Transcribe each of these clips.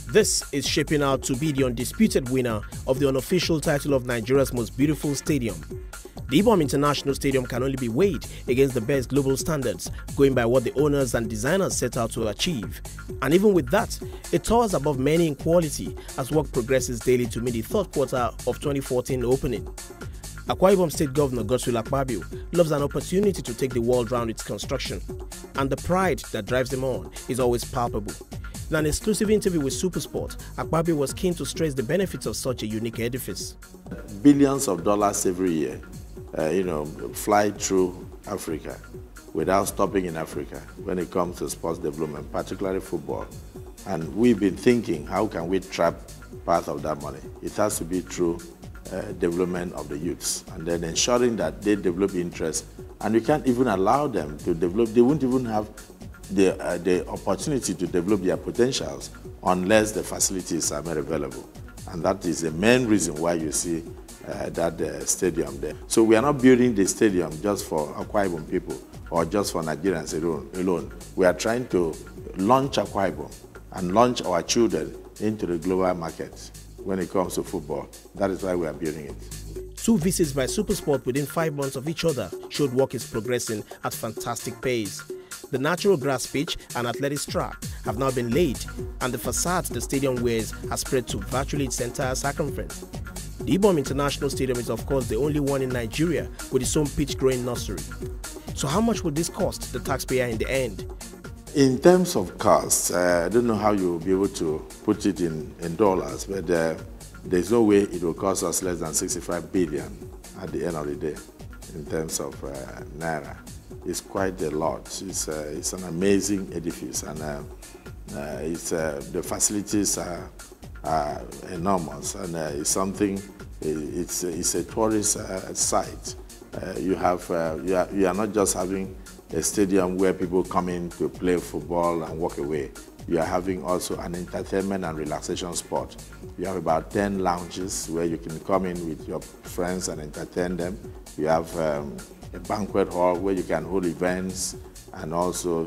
This is shaping out to be the undisputed winner of the unofficial title of Nigeria's most beautiful stadium. The Ibom International Stadium can only be weighed against the best global standards, going by what the owners and designers set out to achieve. And even with that, it towers above many in quality as work progresses daily to meet the third quarter of 2014 opening. Akwa Ibom State Governor Akwa Ibom loves an opportunity to take the world round its construction, and the pride that drives him on is always palpable. In an exclusive interview with Supersport, Akwa Ibom was keen to stress the benefits of such a unique edifice. Billions of dollars every year, fly through Africa without stopping in Africa when it comes to sports development, particularly football. And we've been thinking, how can we trap part of that money? It has to be through development of the youths, and then ensuring that they develop interest. And we can't even allow them to develop. They won't even have the opportunity to develop their potentials unless the facilities are made available. And that is the main reason why you see that stadium there. So we are not building the stadium just for Akwa Ibom people or just for Nigerians alone. We are trying to launch Akwa Ibom and launch our children into the global market when it comes to football. That is why we are building it. 2 visits by Supersport within 5 months of each other showed work is progressing at fantastic pace. The natural grass pitch and athletics track have now been laid, and the facade the stadium wears has spread to virtually its entire circumference. The Ibom International Stadium is of course the only one in Nigeria with its own pitch-growing nursery. So how much would this cost the taxpayer in the end? In terms of costs, I don't know how you'll be able to put it in dollars, but there's no way it will cost us less than 65 billion at the end of the day in terms of naira. It's quite a lot. It's an amazing edifice, and the facilities are enormous, and it's something. It's a tourist site. You are not just having a stadium where people come in to play football and walk away. You are having also an entertainment and relaxation spot. You have about 10 lounges where you can come in with your friends and entertain them. You have a banquet hall where you can hold events and also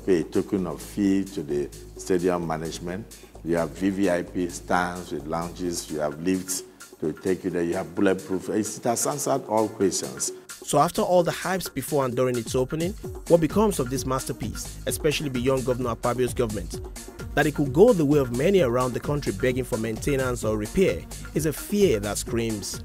pay a token of fee to the stadium management. You have VVIP stands with lounges. You have lifts to take you there. You have bulletproof. It has answered all questions. So after all the hypes before and during its opening, what becomes of this masterpiece, especially beyond Governor Akwa Ibom's government? That it could go the way of many around the country begging for maintenance or repair is a fear that screams.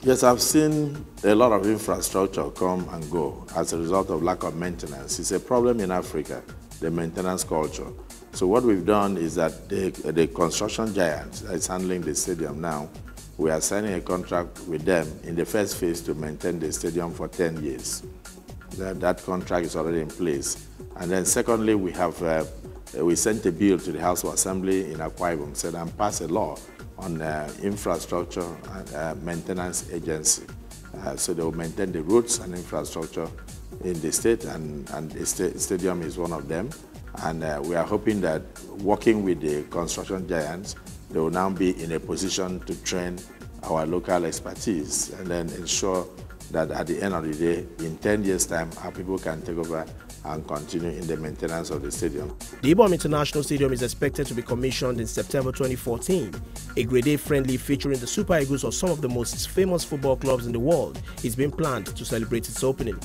Yes, I've seen a lot of infrastructure come and go as a result of lack of maintenance. It's a problem in Africa, the maintenance culture. So what we've done is that the construction giant that is handling the stadium now, we are signing a contract with them in the first phase to maintain the stadium for 10 years. That contract is already in place. And then secondly, we sent a bill to the House of Assembly in Akwa Ibom, said and passed a law on infrastructure and maintenance agency. So they will maintain the roads and infrastructure in the state, and the stadium is one of them. And we are hoping that working with the construction giants, they will now be in a position to train our local expertise and then ensure that at the end of the day, in 10 years' time, our people can take over and continue in the maintenance of the stadium. The Ibom International Stadium is expected to be commissioned in September 2014. A grade A friendly featuring the Super Eagles of some of the most famous football clubs in the world is being planned to celebrate its opening.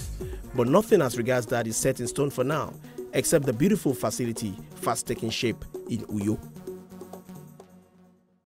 But nothing as regards that is set in stone for now, except the beautiful facility fast taking shape in Uyo.